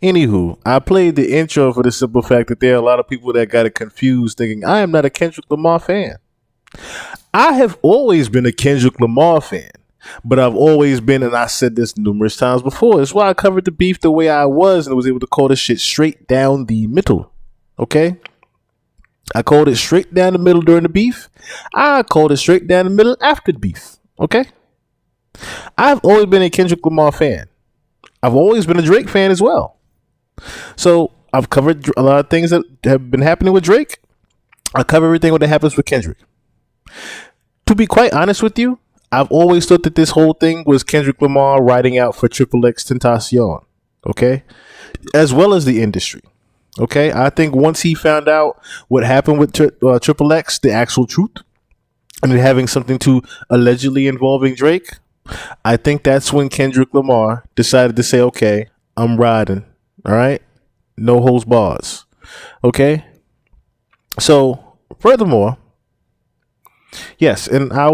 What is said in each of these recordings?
Anywho, I played the intro for the simple fact that there are a lot of people that got it confused thinking I am not a Kendrick Lamar fan. I have always been a Kendrick Lamar fan, but I've always been, and I said this numerous times before, it's why I covered the beef the way I was and was able to call this shit straight down the middle. Okay? I called it straight down the middle during the beef. I called it straight down the middle after the beef. Okay? I've always been a Kendrick Lamar fan. I've always been a Drake fan as well. So I've covered a lot of things that have been happening with Drake. I cover everything that happens with Kendrick. To be quite honest with you, I've always thought that this whole thing was Kendrick Lamar riding out for Triple X Tentacion, okay? As well as the industry, okay? I think once he found out what happened with Triple X, the actual truth, and it having something to allegedly involving Drake, I think that's when Kendrick Lamar decided to say, okay, I'm riding, all right? No holds bars, okay? So, furthermore, yes, and that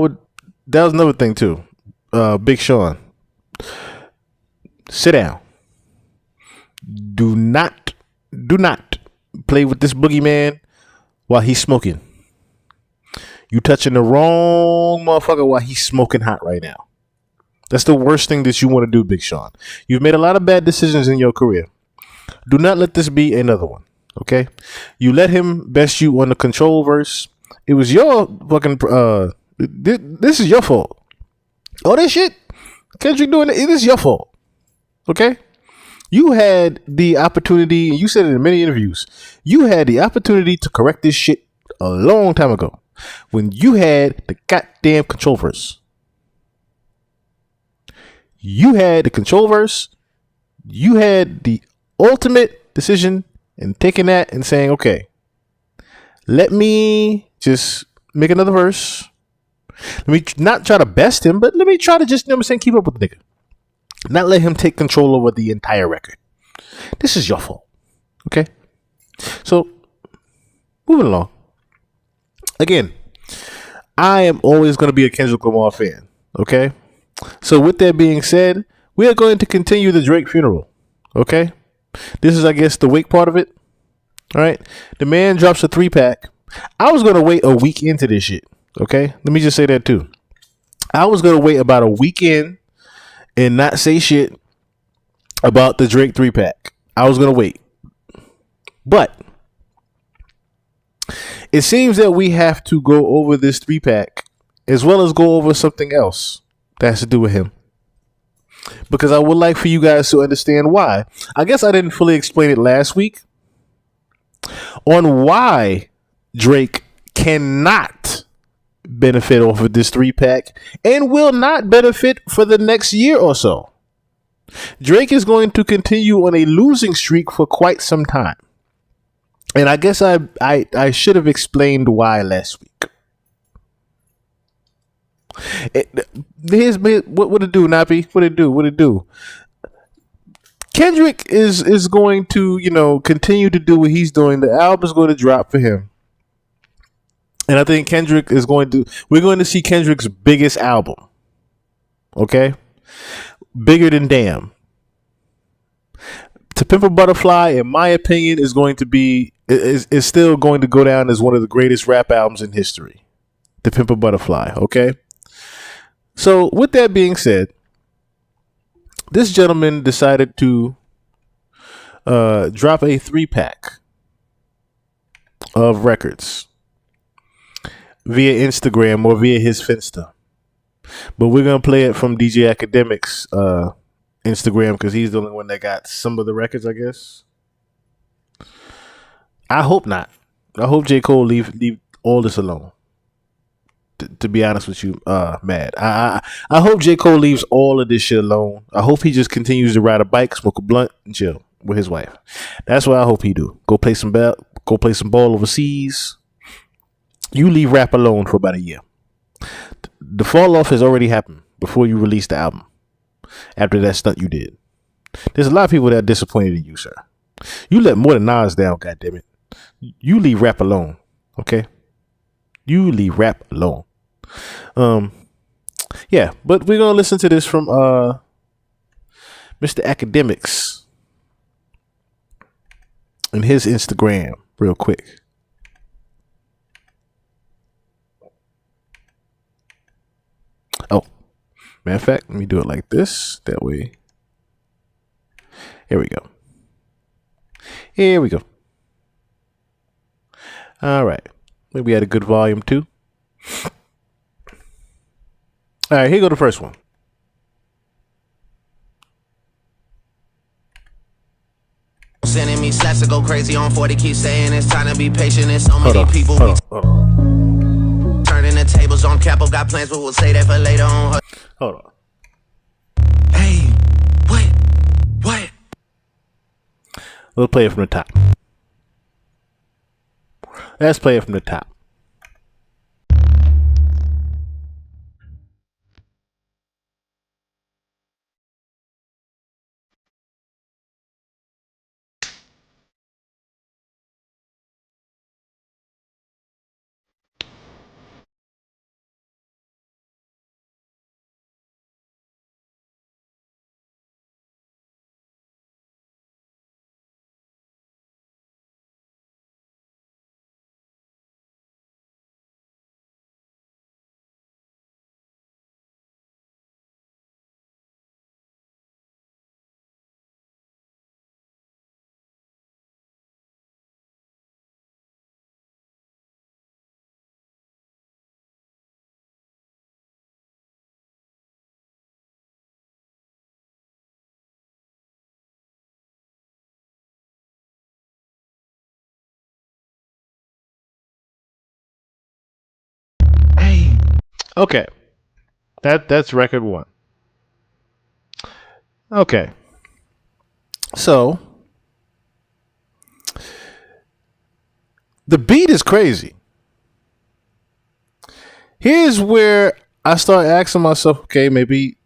was another thing too. Big Sean, sit down. Do not play with this boogeyman while he's smoking. You touching the wrong motherfucker while he's smoking hot right now. That's the worst thing that you want to do, Big Sean. You've made a lot of bad decisions in your career. Do not let this be another one, okay? You let him best you on the Control verse. It was your fucking, this is your fault. All that shit, Kendrick doing it is your fault, okay? You had the opportunity, and you said it in many interviews, you had the opportunity to correct this shit a long time ago when you had the goddamn Control verse. You had the Control verse. You had the ultimate decision in taking that and saying, okay, let me just make another verse. Let me not try to best him, but let me try to just, you know what I'm saying, keep up with the nigga. Not let him take control over the entire record. This is your fault. Okay? So, moving along. Again, I am always going to be a Kendrick Lamar fan. Okay? So with that being said, we are going to continue the Drake funeral. Okay? This is, I guess, the wake part of it. All right? The man drops a 3-pack. I was going to wait a week into this shit. Okay? Let me just say that too. I was going to wait about a week in and not say shit about the Drake 3-pack. I was going to wait. But it seems that we have to go over this 3-pack as well as go over something else that has to do with him. Because I would like for you guys to understand why. I guess I didn't fully explain it last week on why Drake cannot benefit off of this 3-pack and will not benefit for the next year or so. Drake is going to continue on a losing streak for quite some time. And I guess I should have explained why last week. What it do, Nappy? What it do? Kendrick is going to, continue to do what he's doing. The album is going to drop for him. And I think we're going to see Kendrick's biggest album. Okay? Bigger than Damn. To Pimp a Butterfly, in my opinion, is still going to go down as one of the greatest rap albums in history. To Pimp a Butterfly, okay? So, with that being said, this gentleman decided to drop a 3-pack of records via Instagram or via his Finsta. But we're going to play it from DJ Academic's Instagram because he's the only one that got some of the records, I guess. I hope not. I hope J. Cole leave all this alone. To be honest with you, Mad. I hope J. Cole leaves all of this shit alone. I hope he just continues to ride a bike, smoke a blunt, and chill with his wife. That's what I hope he do. Go play some ball overseas. You leave rap alone for about a year. The fall off has already happened before you released the album. After that stunt you did. There's a lot of people that are disappointed in you, sir. You let more than Nas down, goddammit. You leave rap alone. Okay? You leave rap alone. Yeah, but we're gonna listen to this from Mr. Academics in his Instagram real quick. Oh, matter of fact, let me do it like this. That way. Here we go. Here we go. All right. Maybe we had a good volume too. All right, here go the first one. Sending me slaps to go crazy on 40, keep saying it's time to be patient. There's so many people Hold on. turning the tables on Capo, got plans, but we'll say that for later on. Hold on. Hey, what? We'll play it from the top. Let's play it from the top. Hey. Okay. That's record one. Okay. So the beat is crazy. Here's where I start asking myself, okay, maybe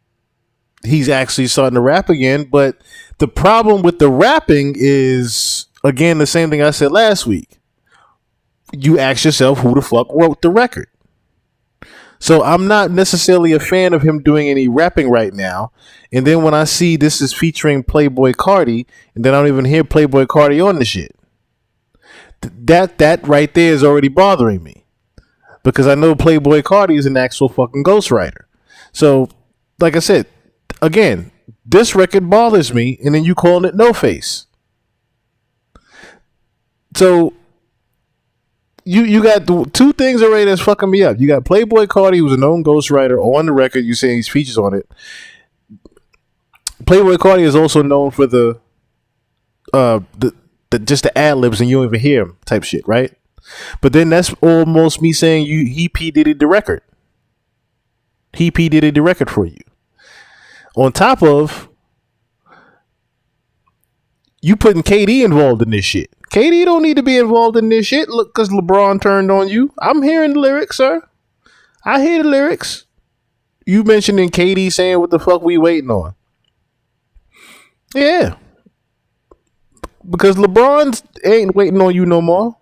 he's actually starting to rap again, but the problem with the rapping is again the same thing I said last week. You ask yourself who the fuck wrote the record. So I'm not necessarily a fan of him doing any rapping right now. And then when I see this is featuring Playboy Cardi, and then I don't even hear Playboy Cardi on the shit. That right there is already bothering me. Because I know Playboy Cardi is an actual fucking ghostwriter. So, like I said, again, this record bothers me, and then you calling it No Face. So you got two things already that's fucking me up. You got Playboy Cardi, who's a known ghostwriter on the record. You saying he's features on it. Playboy Cardi is also known for the just the ad libs and you don't even hear him type shit, right? But then that's almost me saying he P Diddy the record. He P Diddy the record for you. On top of you putting KD involved in this shit. KD don't need to be involved in this shit. Look, because LeBron turned on you. I'm hearing the lyrics, sir. I hear the lyrics. You mentioning KD saying what the fuck we waiting on. Yeah. Because LeBron ain't waiting on you no more.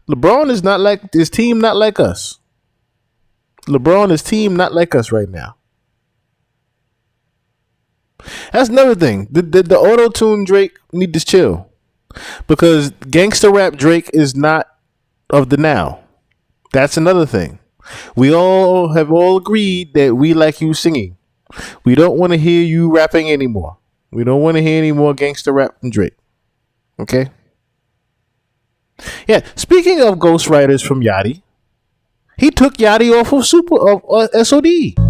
LeBron is not like his team, not like us. LeBron is team not like us right now. That's another thing. The auto tune Drake need to chill because gangster rap Drake is not of the now. That's another thing. We all have all agreed that we like you singing. We don't want to hear you rapping anymore. We don't want to hear any more gangster rap from Drake. Okay. Yeah. Speaking of ghostwriters from Yachty, he took Yachty off of SOD.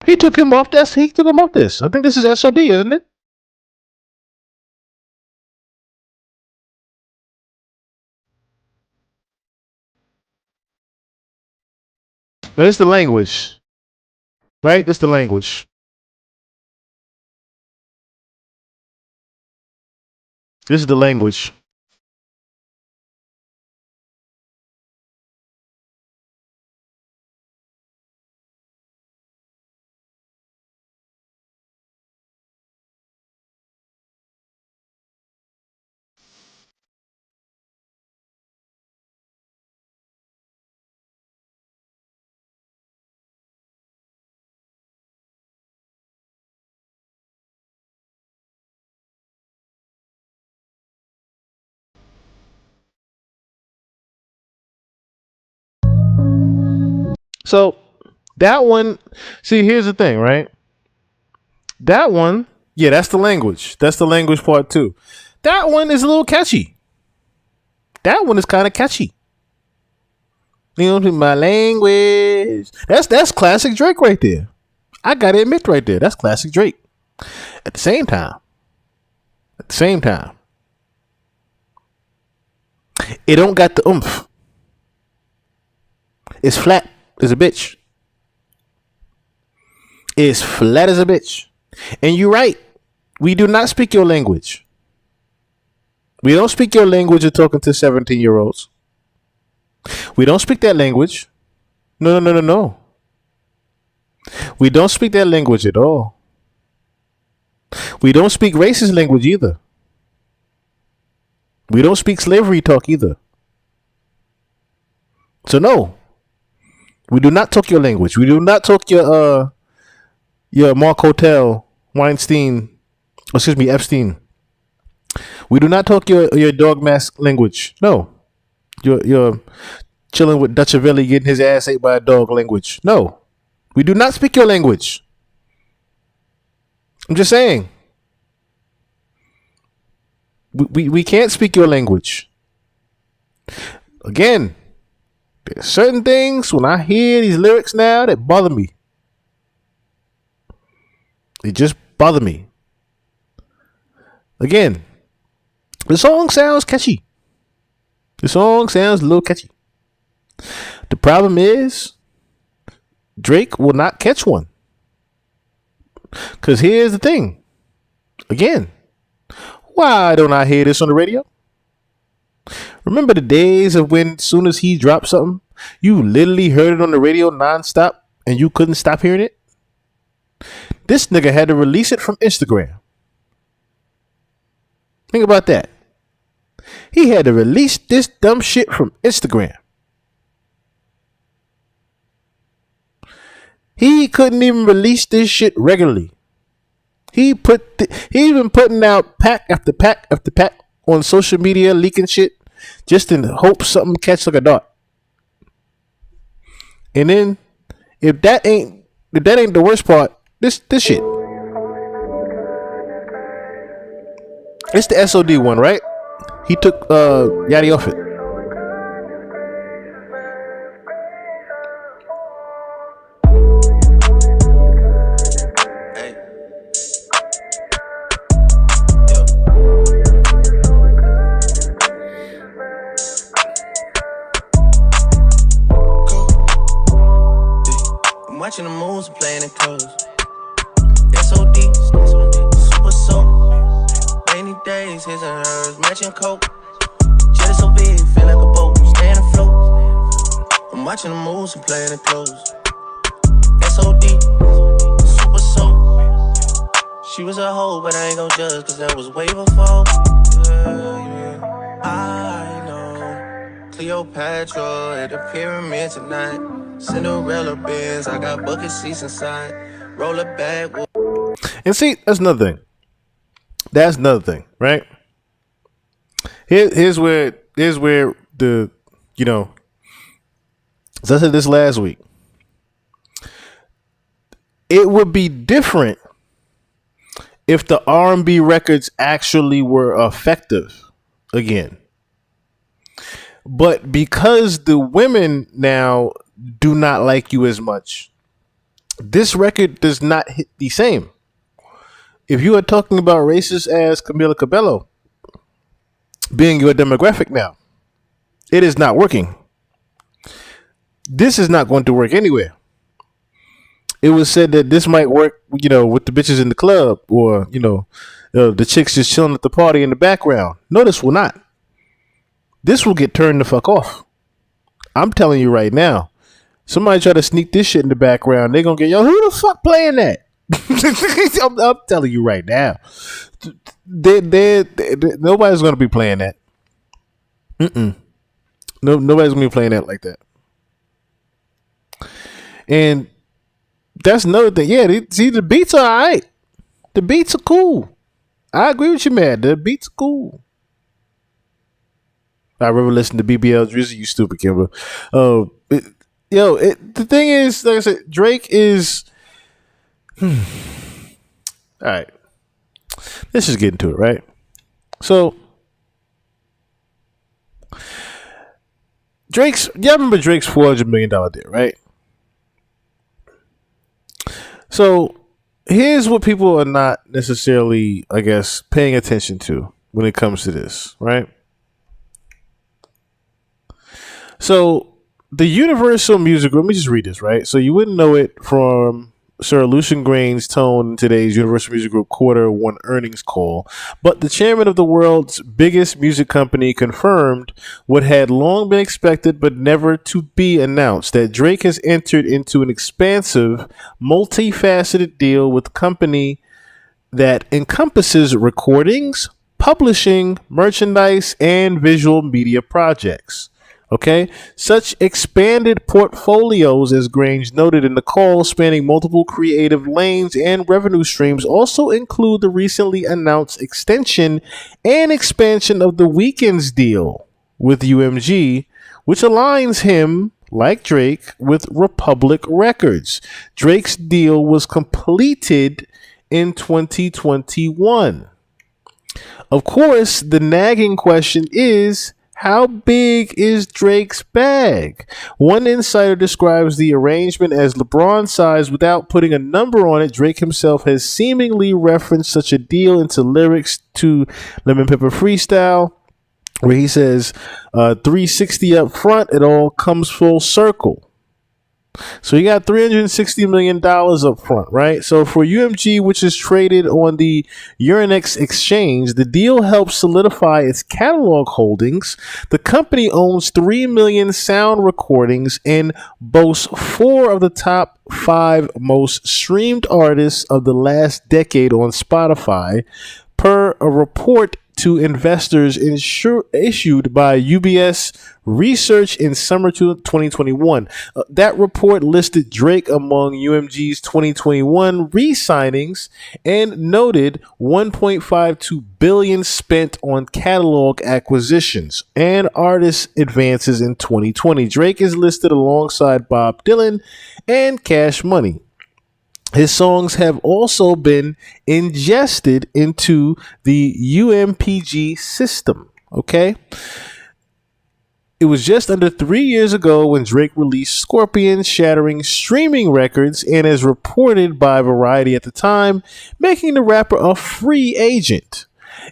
He took him off this. He took him off this. I think this is SOD, isn't it? No, this is the language, right? This is the language. This is the language. So that one, see, here's the thing, right? That one, yeah, that's the language. That's the language part too. That one is a little catchy. That one is kind of catchy. You know, my language. That's classic Drake right there. I gotta admit, right there, that's classic Drake. At the same time, at the same time, it don't got the oomph. It's flat as a bitch. It's flat as a bitch. And you're right. We do not speak your language. We don't speak your language of talking to 17-year-olds. We don't speak that language. No, no, no, no, no. We don't speak that language at all. We don't speak racist language either. We don't speak slavery talk either. So no, we do not talk your language. We do not talk your Mark Hotel, Weinstein, excuse me, Epstein. We do not talk your dog mask language. No, your chilling with Dutchavelli getting his ass ate by a dog language. No, we do not speak your language. I'm just saying. We can't speak your language. Again, there's certain things when I hear these lyrics now that bother me. They just bother me. Again, the song sounds catchy. The song sounds a little catchy. The problem is, Drake will not catch one. Because here's the thing. Again, why don't I hear this on the radio? Remember the days of when, soon as he dropped something, you literally heard it on the radio nonstop and you couldn't stop hearing it? This nigga had to release it from Instagram. Think about that. He had to release this dumb shit from Instagram. He couldn't even release this shit regularly. He been putting out pack after pack after pack on social media, leaking shit, just in hope something catch like a dart. And then, if that ain't the worst part, this shit. It's the SOD one, right? He took Yachty off it. Watching the moves and playing it close. SOD, super soap. Rainy days, his and hers, matching coat. Jet is so big, feel like a boat, staying afloat. I'm watching the moves and playing it close. SOD, super soap. She was a hoe, but I ain't gon' judge, cause that was way before. Yeah. I know Cleopatra at the pyramid tonight. Cinderella Benz, I got bucket seats inside. Roll it back. And see, that's another thing. That's another thing, right? Here's where the, you know, as I said this last week, it would be different if the R&B records actually were effective again. But because the women now do not like you as much, this record does not hit the same. If you are talking about racist as Camila Cabello being your demographic now, it is not working. This is not going to work anywhere. It was said that this might work, you know, with the bitches in the club, or, you know, the chicks just chilling at the party in the background. No, this will not. This will get turned the fuck off. I'm telling you right now. Somebody try to sneak this shit in the background, they're gonna get, yo, who the fuck playing that? I'm telling you right now. Nobody's gonna be playing that. No, nobody's gonna be playing that like that. And that's another thing. Yeah, see, the beats are alright. The beats are cool. I agree with you, man. The beats are cool. I remember listening to BBL Drizzy, you stupid Kimber. The thing is, like I said, Drake is all right. Let's just get into it, right? So y'all remember Drake's $400 million deal, right? So here's what people are not necessarily, I guess, paying attention to when it comes to this, right? So the Universal Music Group, let me just read this, right? So you wouldn't know it from Sir Lucian Grain's tone in today's Universal Music Group quarter one earnings call, but the chairman of the world's biggest music company confirmed what had long been expected but never to be announced, that Drake has entered into an expansive, multifaceted deal with the company that encompasses recordings, publishing, merchandise, and visual media projects. Okay, such expanded portfolios, as Grange noted in the call, spanning multiple creative lanes and revenue streams, also include the recently announced extension and expansion of the Weeknd's deal with UMG, which aligns him, like Drake, with Republic Records. Drake's deal was completed in 2021. Of course, the nagging question is, how big is Drake's bag? One insider describes the arrangement as LeBron size without putting a number on it. Drake himself has seemingly referenced such a deal into lyrics to Lemon Pepper Freestyle, where he says 360 up front, it all comes full circle. So you got $360 million up front, right? So for UMG, which is traded on the Euronext exchange, the deal helps solidify its catalog holdings. The company owns 3 million sound recordings and boasts 4 of the top 5 most streamed artists of the last decade on Spotify, per a report to investors issued by UBS Research in summer 2021. That report listed Drake among UMG's 2021 re-signings and noted 1.52 billion spent on catalog acquisitions and artist advances in 2020. Drake is listed alongside Bob Dylan and Cash Money. His songs have also been ingested into the UMPG system. Okay. It was just under 3 years ago when Drake released Scorpion, shattering streaming records, and as reported by Variety at the time, making the rapper a free agent.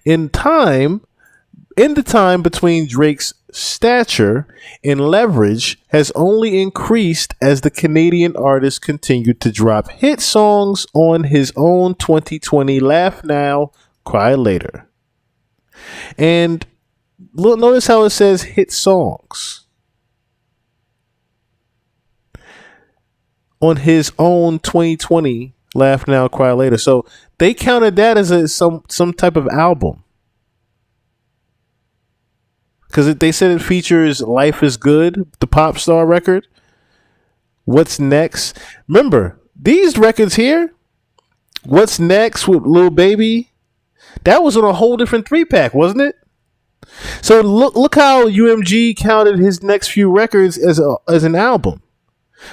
In the time between, Drake's stature and leverage has only increased as the Canadian artist continued to drop hit songs on his own 2020 Laugh Now, Cry Later. And notice how it says hit songs on his own 2020 Laugh Now, Cry Later. So they counted that as some type of album. Because they said it features Life is Good, the pop star record. What's Next? Remember, these records here, What's Next with Lil Baby, that was on a whole different 3-pack, wasn't it? So look how UMG counted his next few records as an album,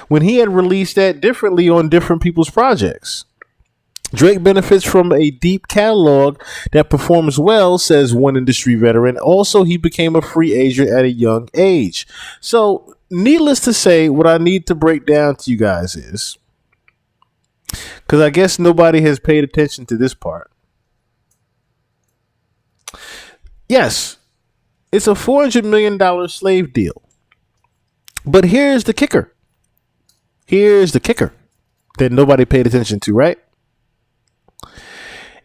when he had released that differently on different people's projects. Drake benefits from a deep catalog that performs well, says one industry veteran. Also, he became a free agent at a young age. So, needless to say, what I need to break down to you guys is, because I guess nobody has paid attention to this part. Yes, it's a $400 million slave deal. But here's the kicker. Here's the kicker that nobody paid attention to, right?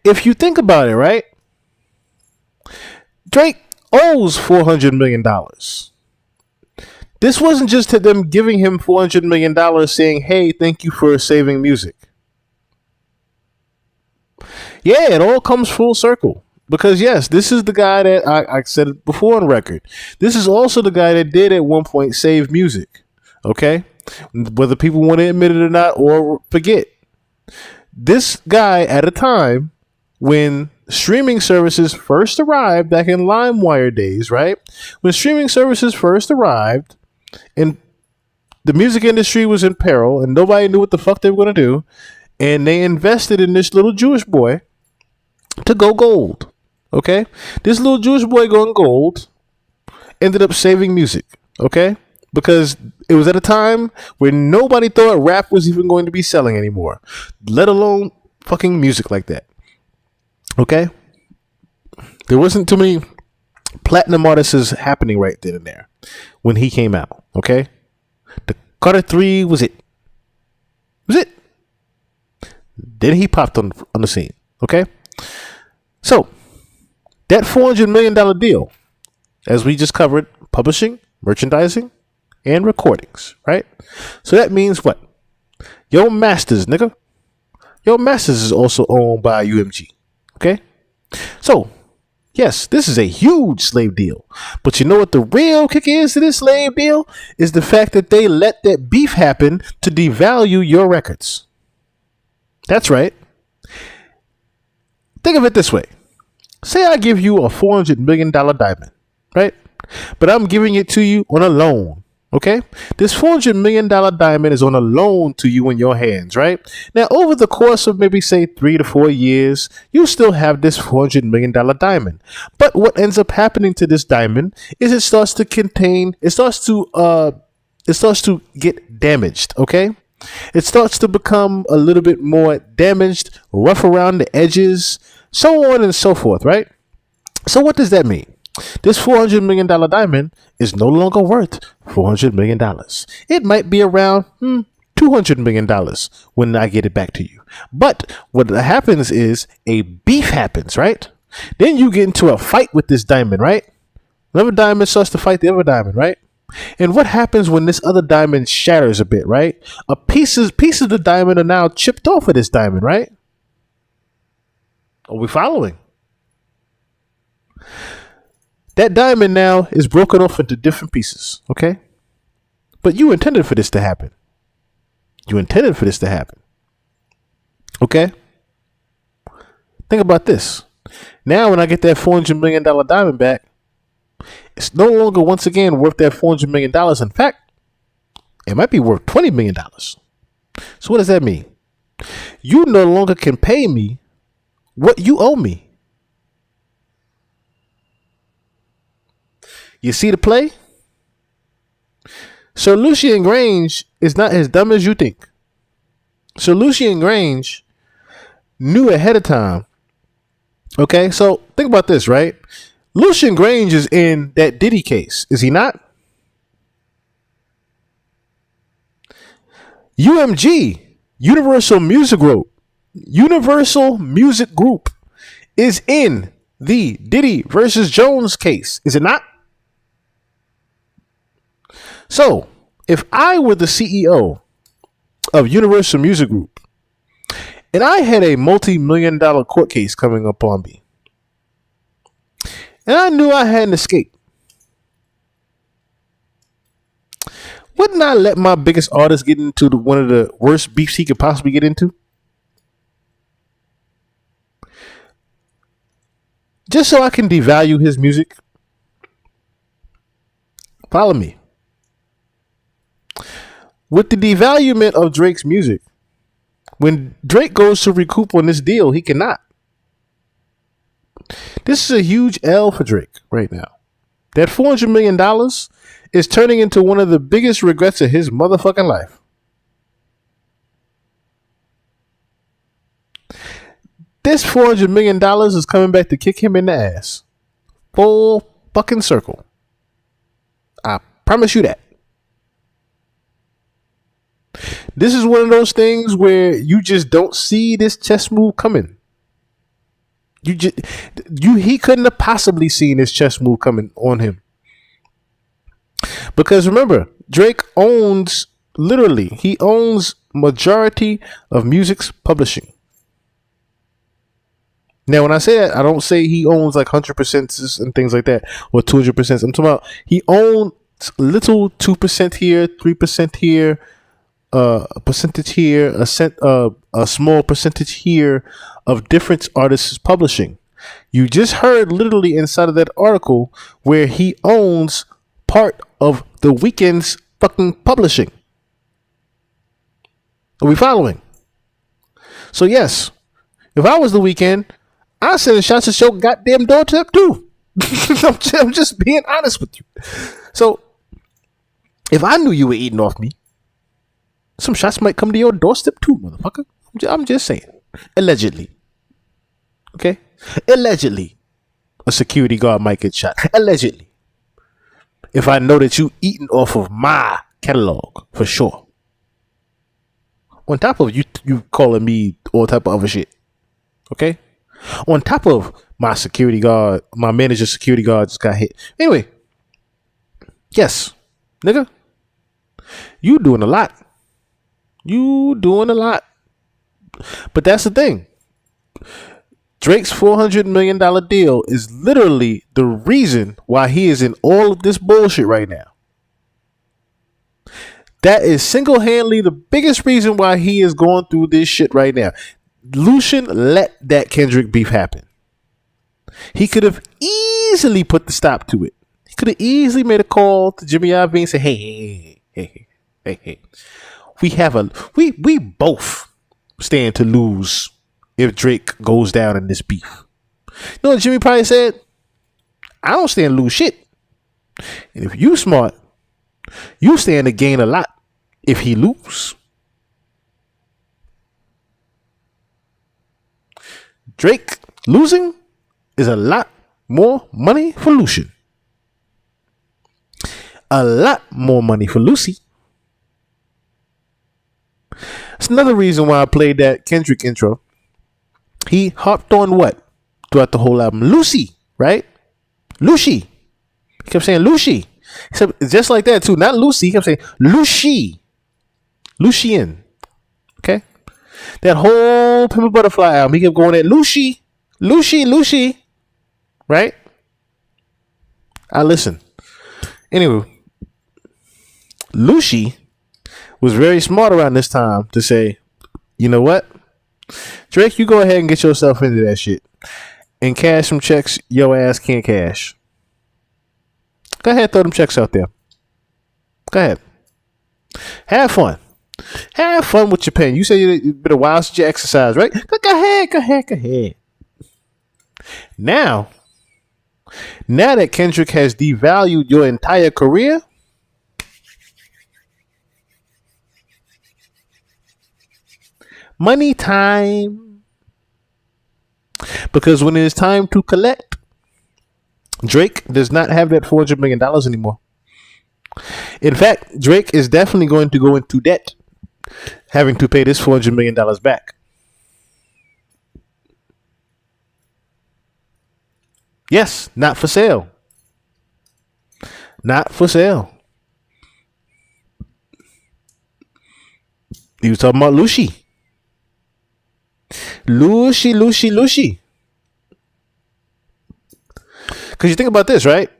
If you think about it, right? Drake owes $400 million. This wasn't just to them giving him $400 million saying, hey, thank you for saving music. Yeah, it all comes full circle. Because, yes, this is the guy that I said it before on record. This is also the guy that did at one point save music. Okay? Whether people want to admit it or not or forget. This guy, at a time when streaming services first arrived back in LimeWire days, right? When streaming services first arrived and the music industry was in peril and nobody knew what the fuck they were going to do. And they invested in this little Jewish boy to go gold. Okay? This little Jewish boy going gold ended up saving music. Okay? Because it was at a time when nobody thought rap was even going to be selling anymore, let alone fucking music like that. Okay? There wasn't too many platinum artists happening right then and there when he came out. Okay? The Carter 3 was it. Was it? Then he popped on the scene. Okay? So, that $400 million deal, as we just covered, publishing, merchandising, and recordings, right? So that means what? Yo Masters, nigga. Yo Masters is also owned by UMG. Okay? So, yes, this is a huge slave deal. But you know what the real kick is to this slave deal? Is the fact that they let that beef happen to devalue your records. That's right. Think of it this way. Say I give you a $400 million diamond, right? But I'm giving it to you on a loan. Okay? This $400 million diamond is on a loan to you in your hands, right? Now, over the course of maybe say 3 to 4 years, you still have this $400 million diamond. But what ends up happening to this diamond is it starts to get damaged, okay? It starts to become a little bit more damaged, rough around the edges, so on and so forth, right? So what does that mean? This $400 million diamond is no longer worth $400 million. It might be around $200 million when I get it back to you. But what happens is a beef happens, right? Then you get into a fight with this diamond, right? Another diamond starts to fight the other diamond, right? And what happens when this other diamond shatters a bit, right? Pieces of the diamond are now chipped off of this diamond, right? Are we following? That diamond now is broken off into different pieces, okay? But you intended for this to happen. Okay? Think about this. Now when I get that $400 million diamond back, it's no longer once again worth that $400 million. In fact, it might be worth $20 million. So what does that mean? You no longer can pay me what you owe me. You see the play? Sir Lucian Grange is not as dumb as you think. Sir Lucian Grange knew ahead of time. Okay, so think about this, right? Lucian Grange is in that Diddy case, is he not? UMG, Universal Music Group, is in the Diddy versus Jones case, is it not? So, if I were the CEO of Universal Music Group and I had a multi-million-dollar court case coming up on me, and I knew I had an escape, wouldn't I let my biggest artist get into one of the worst beefs he could possibly get into? Just so I can devalue his music? Follow me. With the devaluement of Drake's music, when Drake goes to recoup on this deal, he cannot. This is a huge L for Drake right now. That $400 million is turning into one of the biggest regrets of his motherfucking life. This $400 million is coming back to kick him in the ass. Full fucking circle. I promise you that. This is one of those things where you just don't see this chess move coming. He couldn't have possibly seen this chess move coming on him. Because remember, Drake owns majority of music's publishing. Now, when I say that, I don't say he owns like 100% and things like that, or 200%. I'm talking about he owns little 2% here, 3% here, a percentage here, a small percentage here of different artists' publishing. You just heard literally inside of that article where he owns part of The Weeknd's fucking publishing. Are we following? So yes, if I was the Weeknd, I'd send shots to your goddamn doorstep too. I'm just being honest with you. So if I knew you were eating off me, some shots might come to your doorstep too, motherfucker. I'm just saying. Allegedly. Okay? Allegedly. A security guard might get shot. Allegedly. If I know that you eating off of my catalog, for sure. On top of you calling me all type of other shit. Okay? On top of my security guard, my manager's security guard just got hit. Anyway. Yes. Nigga. You doing a lot. You doing a lot. But that's the thing. Drake's $400 million deal is literally the reason why he is in all of this bullshit right now. That is single-handedly the biggest reason why he is going through this shit right now. Lucian let that Kendrick beef happen. He could have easily put the stop to it. He could have easily made a call to Jimmy Iovine and say, hey. We both stand to lose if Drake goes down in this beef. You know what Jimmy probably said? I don't stand to lose shit. And if you smart, you stand to gain a lot if he lose. Drake losing is a lot more money for Lucian. A lot more money for Lucy. That's another reason why I played that Kendrick intro. He hopped on what? Throughout the whole album. Lucy, right? Lucy. He kept saying Lucy. Except just like that too. Not Lucy. He kept saying Lucy. Lucian. Okay? That whole Pimp a Butterfly album, he kept going at Lucy. Lucy. Right? I listen. Anyway, Lucy was very smart around this time to say, you know what? Drake, you go ahead and get yourself into that shit and cash some checks your ass can't cash. Go ahead, throw them checks out there. Go ahead. Have fun. Have fun with your pen. You say you've been a while since you exercise, right? Go ahead. Now that Kendrick has devalued your entire career, money time. Because when it is time to collect, Drake does not have that $400 million anymore. In fact, Drake is definitely going to go into debt, having to pay this $400 million back. Yes, not for sale. Not for sale. He was talking about Lucy. Lucy. Because you think about this, right?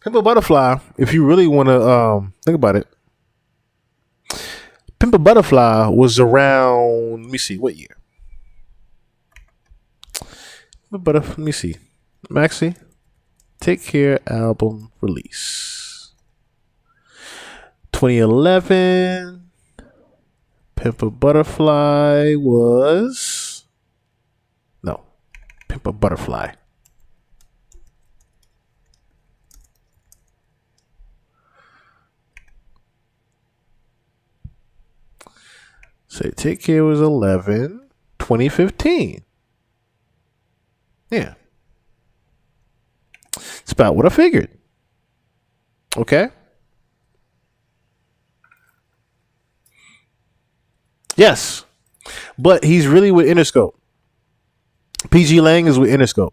Pimp a Butterfly, if you really want to think about it, Pimp a Butterfly was around, let me see, what year? Let me see. Maxi, Take Care album release. 2011. Pimp a Butterfly was... No. Pimp a Butterfly. Say Take Care was 11. 2015. Yeah. It's about what I figured. Okay. Yes. But he's really with Interscope. PG Lang is with Interscope.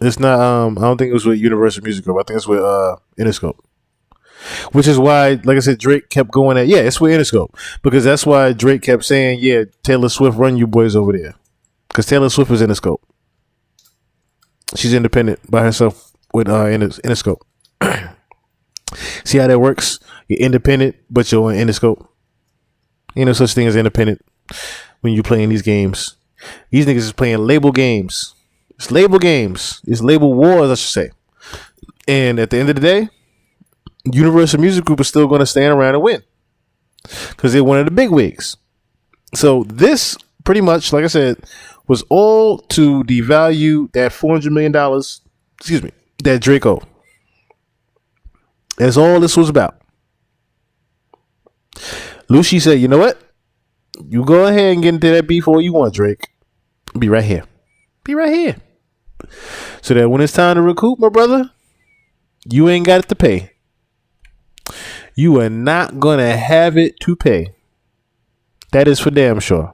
It's not I don't think it was with Universal Music Group. I think it's with Interscope. Which is why, like I said, Drake kept going at, it's with Interscope. Because that's why Drake kept saying, Taylor Swift, run you boys over there. Because Taylor Swift is Interscope. She's independent by herself with Interscope. See how that works? You're independent, but you're on Interscope. Ain't no such thing as independent when you're playing these games. These niggas is playing label games. It's label games. It's label wars, I should say. And at the end of the day, Universal Music Group is still going to stand around and win. because they're one of the big wigs. So this pretty much, like I said, was all to devalue that $400 million. Excuse me, that Draco. That's all this was about. Lucy said, "You know what? You go ahead and get into that beef all you want, Drake. Be right here. Be right here. So that when it's time to recoup, my brother, you ain't got it to pay. You are not gonna have it to pay. That is for damn sure."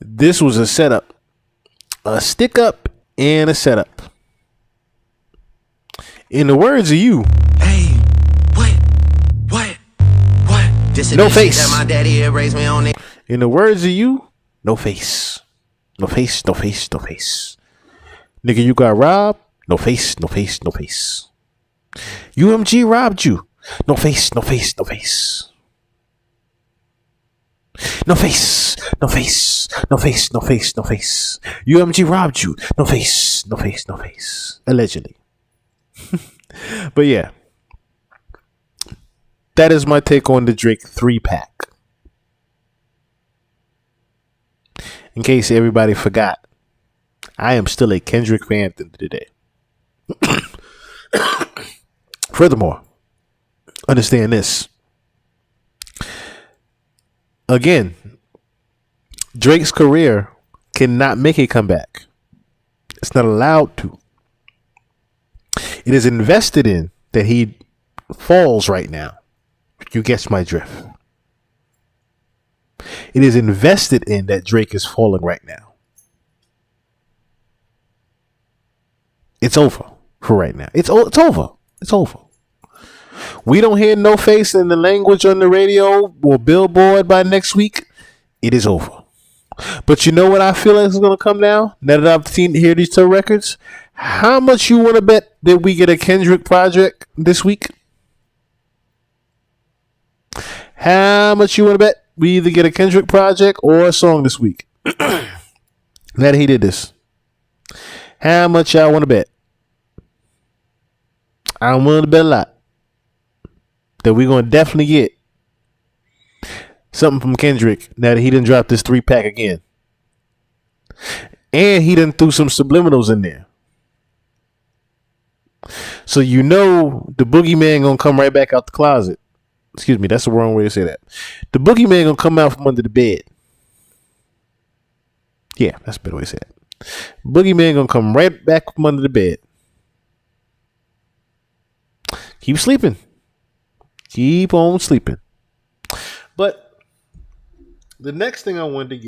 This was a setup, a stick up, and a setup. In the words of you, Hey, what? This no is the shit face. that my daddy had raised me on it. In the words of you, no face. No face, no face, no face. Nigga, you got robbed. No face, no face, no face. UMG robbed you. No face, no face, no face. No face, no face, no face, no face, no face. UMG robbed you. No face, no face, no face. Allegedly. But yeah. That is my take on the Drake 3-pack. In case everybody forgot, I am still a Kendrick fan at the end of the day. Furthermore, understand this. Again, Drake's career cannot make a comeback. It's not allowed to. It is invested in that he falls right now. You guess my drift. It is invested in that Drake is falling right now. It's over for right now. It's over. It's over. We don't hear no face in the language on the radio or Billboard by next week. It is over. But you know what I feel like is going to come now? Now that I've seen hear these two records, how much you want to bet that we get a Kendrick project this week? How much you want to bet we either get a Kendrick project or a song this week? That he did this. How much y'all want to bet? I'm willing to bet a lot that we're going to definitely get something from Kendrick now that he done dropped this 3-pack again. And he done threw some subliminals in there. So you know the boogeyman going to come right back out the closet. Excuse me, that's the wrong way to say that. The boogeyman going to come out from under the bed. Yeah, that's a better way to say that. Boogeyman going to come right back from under the bed. Keep sleeping. Keep on sleeping. But the next thing I wanted to get